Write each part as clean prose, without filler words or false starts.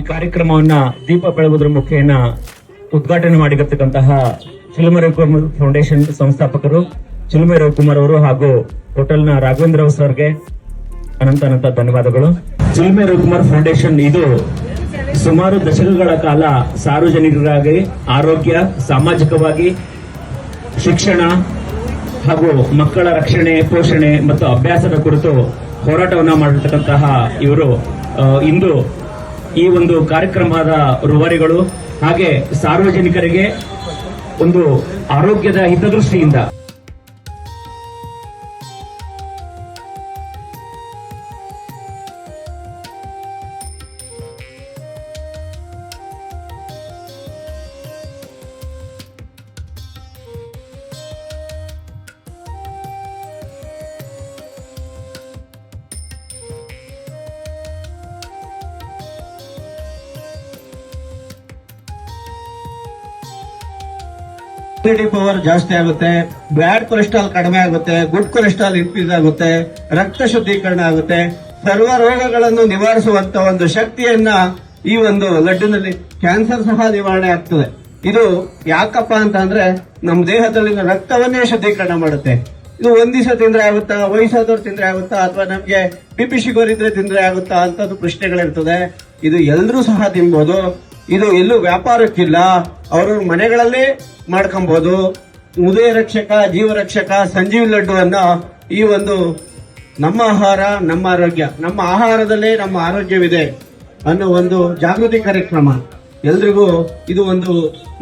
ಕಾರ್ಯಕ್ರಮವನ್ನ ದೀಪ ಬೆಳಗುವುದರ ಮುಖೇನ ಉದ್ಘಾಟನೆ ಮಾಡಿರತಕ್ಕಂತಹ ಚಿಲುಮೆ ರವಿಕುಮಾರ್ ಫೌಂಡೇಶನ್ ಸಂಸ್ಥಾಪಕರು ಚಿಲುಮೆ ರವಿಕುಮಾರ್ ಅವರು ಹಾಗೂ ಹೋಟೆಲ್ನ ರಾಘವೇಂದ್ರ ಸರ್ಗೆ ಅನಂತ ಧನ್ಯವಾದಗಳು. ಚಿಲುಮೆ ರವಿಕುಮಾರ್ ಫೌಂಡೇಶನ್ ಇದು ಸುಮಾರು ದಶಕಗಳ ಕಾಲ ಸಾರ್ವಜನಿಕರಾಗಿ ಆರೋಗ್ಯ, ಸಾಮಾಜಿಕವಾಗಿ ಶಿಕ್ಷಣ ಹಾಗೂ ಮಕ್ಕಳ ರಕ್ಷಣೆ, ಪೋಷಣೆ ಮತ್ತು ಅಭ್ಯಾಸದ ಕುರಿತು ಹೋರಾಟವನ್ನ ಮಾಡಿರ್ತಕ್ಕಂತಹ ಇವರು ಇಂದು ಈ ಒಂದು ಕಾರ್ಯಕ್ರಮದ ರೂವಾರಿಗಳು ಹಾಗೆ ಸಾರ್ವಜನಿಕರಿಗೆ ಒಂದು ಆರೋಗ್ಯದ ಹಿತದೃಷ್ಟಿಯಿಂದ ಇಮ್ಯುನಿಟಿ ಪವರ್ ಜಾಸ್ತಿ ಆಗುತ್ತೆ, ಬ್ಯಾಡ್ ಕೊಲೆಸ್ಟ್ರಾಲ್ ಕಡಿಮೆ ಆಗುತ್ತೆ, ಗುಡ್ ಕೊಲೆಸ್ಟ್ರಾಲ್ ಇನ್ಕ್ರೀಸ್ ಆಗುತ್ತೆ, ರಕ್ತ ಶುದ್ಧೀಕರಣ ಆಗುತ್ತೆ, ಸರ್ವ ರೋಗಗಳನ್ನು ನಿವಾರಿಸುವಂತ ಒಂದು ಶಕ್ತಿಯನ್ನ ಈ ಒಂದು ಲಡ್ಡುನಲ್ಲಿ, ಕ್ಯಾನ್ಸರ್ ಸಹ ನಿವಾರಣೆ ಆಗ್ತದೆ. ಇದು ಯಾಕಪ್ಪ ಅಂತ ಅಂದ್ರೆ ನಮ್ಮ ದೇಹದಲ್ಲಿನ ರಕ್ತವನ್ನೇ ಶುದ್ಧೀಕರಣ ಮಾಡುತ್ತೆ. ಇದು ಒಂದ್ ದಿವಸ ತಿಂದ್ರೆ ಆಗುತ್ತಾ, ವಯಸ್ಸಾದವ್ರು ತಿಂದ್ರೆ ಆಗುತ್ತಾ, ಅಥವಾ ನಮ್ಗೆ BP ಶುಗರ್ ಇದ್ರೆ ತಿಂದ್ರೆ ಆಗುತ್ತಾ ಅಂತದ್ದು ಪ್ರಶ್ನೆಗಳಿರ್ತದೆ. ಇದು ಎಲ್ಲರೂ ಸಹ ತಿನ್ಬಹುದು. ಇದು ಎಲ್ಲೂ ವ್ಯಾಪಾರಕ್ಕಿಲ್ಲ, ಅವರು ಮನೆಗಳಲ್ಲೇ ಮಾಡ್ಕೊಬಹುದು. ಉದಯ ರಕ್ಷಕ, ಜೀವ ರಕ್ಷಕ, ಸಂಜೀವಿ ಲಡ್ಡುವನ್ನ ಈ ಒಂದು ನಮ್ಮ ಆಹಾರ ನಮ್ಮ ಆರೋಗ್ಯ, ನಮ್ಮ ಆಹಾರದಲ್ಲೇ ನಮ್ಮ ಆರೋಗ್ಯವಿದೆ ಅನ್ನೋ ಒಂದು ಜಾಗೃತಿ ಕಾರ್ಯಕ್ರಮ ಎಲ್ರಿಗೂ ಇದು ಒಂದು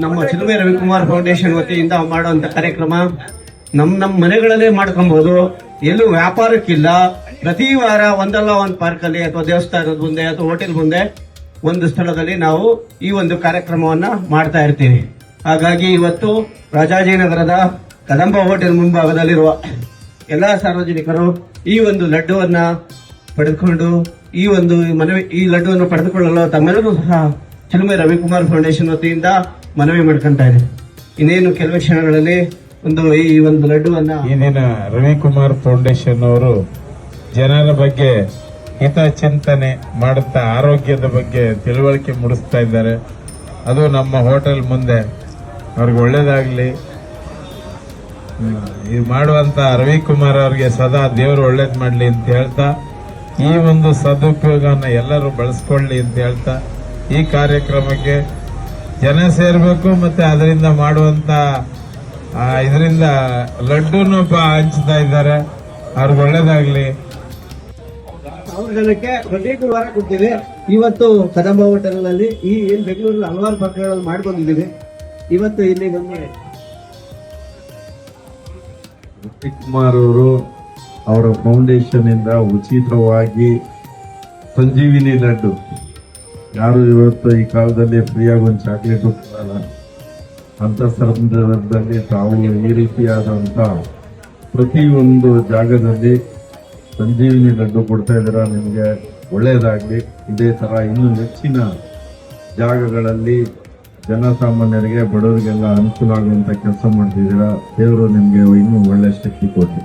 ನಮ್ಮ ಚಿಲುಮೆ ರವಿಕುಮಾರ್ ಫೌಂಡೇಶನ್ ವತಿಯಿಂದ ಮಾಡುವಂತ ಕಾರ್ಯಕ್ರಮ. ನಮ್ಮ ಮನೆಗಳಲ್ಲೇ ಮಾಡ್ಕೊಬಹುದು, ಎಲ್ಲೂ ವ್ಯಾಪಾರಕ್ಕಿಲ್ಲ. ಪ್ರತಿ ವಾರ ಒಂದಲ್ಲ ಒಂದು ಪಾರ್ಕ್ ಅಲ್ಲಿ ಅಥವಾ ದೇವಸ್ಥಾನದ ಮುಂದೆ ಅಥವಾ ಹೋಟೆಲ್ ಮುಂದೆ ಒಂದು ಸ್ಥಳದಲ್ಲಿ ನಾವು ಈ ಒಂದು ಕಾರ್ಯಕ್ರಮವನ್ನ ಮಾಡ್ತಾ ಇರ್ತೀವಿ. ಹಾಗಾಗಿ ಇವತ್ತು ರಾಜಾಜಿನಗರದ ಕದಂಬ ಹೋಟೆಲ್ ಮುಂಭಾಗದಲ್ಲಿರುವ ಎಲ್ಲಾ ಸಾರ್ವಜನಿಕರು ಈ ಒಂದು ಲಡ್ಡುವನ್ನ ಪಡೆದುಕೊಂಡು ಈ ಲಡ್ಡುವನ್ನು ಪಡೆದುಕೊಳ್ಳಲು ತಮ್ಮೆಲ್ಲರೂ ಸಹ ಚಿಲುಮೆ ರವಿಕುಮಾರ್ ಫೌಂಡೇಶನ್ ವತಿಯಿಂದ ಮನವಿ ಮಾಡ್ಕೊಂತ ಇದೆ. ಇನ್ನೇನು ಕೆಲವೇ ಕ್ಷಣಗಳಲ್ಲಿ ಈ ಒಂದು ಲಡ್ಡುವನ್ನ ಇಂದಿನ ರವಿಕುಮಾರ್ ಫೌಂಡೇಶನ್ ಅವರು ಜನರ ಬಗ್ಗೆ ಹಿತಚಿಂತನೆ ಮಾಡುತ್ತಾ ಆರೋಗ್ಯದ ಬಗ್ಗೆ ತಿಳುವಳಿಕೆ ಮೂಡಿಸ್ತಾ ಇದ್ದಾರೆ. ಅದು ನಮ್ಮ ಹೋಟೆಲ್ ಮುಂದೆ ಅವ್ರಿಗೆ ಒಳ್ಳೇದಾಗ್ಲಿ. ಇದು ಮಾಡುವಂತ ರವಿಕುಮಾರ್ ಅವರಿಗೆ ಸದಾ ದೇವರು ಒಳ್ಳೇದ್ ಮಾಡ್ಲಿ ಅಂತ ಹೇಳ್ತಾ, ಈ ಒಂದು ಸದುಪಯೋಗನ ಎಲ್ಲರೂ ಬಳಸ್ಕೊಳ್ಳಿ ಅಂತ ಹೇಳ್ತಾ, ಈ ಕಾರ್ಯಕ್ರಮಕ್ಕೆ ಜನ ಸೇರ್ಬೇಕು. ಮತ್ತೆ ಅದರಿಂದ ಮಾಡುವಂತ ಇದರಿಂದ ಲಡ್ಡುನು ಹಂಚ್ತಾ ಇದ್ದಾರೆ. ಅವ್ರಿಗೆ ಒಳ್ಳೇದಾಗ್ಲಿ. 1000 ಜನಕ್ಕೆ ಪ್ರತಿ ಗುರುವಾರ ಕೊಡ್ತೀವಿ. ಇವತ್ತು ಕದಂಬ ಹೋಟೆಲ್ ನಲ್ಲಿ ಏನ್ ಬೆಂಗಳೂರಲ್ಲಿ ಹಲವಾರು ಪಕ್ಕಗಳಲ್ಲಿ ಮಾಡ್ಕೊಂಡಿದ್ದೀವಿ. ಇವತ್ತು ಇಲ್ಲಿ ಬಂದು ರವಿಕುಮಾರ್ ಅವರು ಅವರ ಫೌಂಡೇಶನ್ ಇಂದ ಉಚಿತವಾಗಿ ಸಂಜೀವಿನಿ ಲಡ್ಡು, ಯಾರು ಇವತ್ತು ಈ ಕಾಲದಲ್ಲಿ ಫ್ರೀಯಾಗಿ ಒಂದು ಚಾಕ್ಲೇಟ್ ಕೊಡಲ್ಲ ಅಂತ ಸಂದರ್ಭದಲ್ಲಿ ತಾವು ಈ ರೀತಿಯಾದಂತ ಪ್ರತಿಯೊಂದು ಜಾಗದಲ್ಲಿ ಸಂಜೀವಿನಿ ಲಡ್ಡು ಕೊಡ್ತಾ ಇದ್ದೀರಾ. ನಿಮಗೆ ಒಳ್ಳೆಯದಾಗಲಿ. ಇದೇ ತರ ಇನ್ನೂ ಹೆಚ್ಚಿನ ಜಾಗಗಳಲ್ಲಿ ಜನಸಾಮಾನ್ಯರಿಗೆ, ಬಡವರಿಗೆಲ್ಲ ಅನುಕೂಲ ಆಗುವಂತ ಕೆಲಸ ಮಾಡ್ತಿದ್ದೀರಾ. ದೇವರು ನಿಮ್ಗೆ ಇನ್ನೂ ಒಳ್ಳೆ ಶಕ್ತಿ ಕೊಡ್ಲಿ.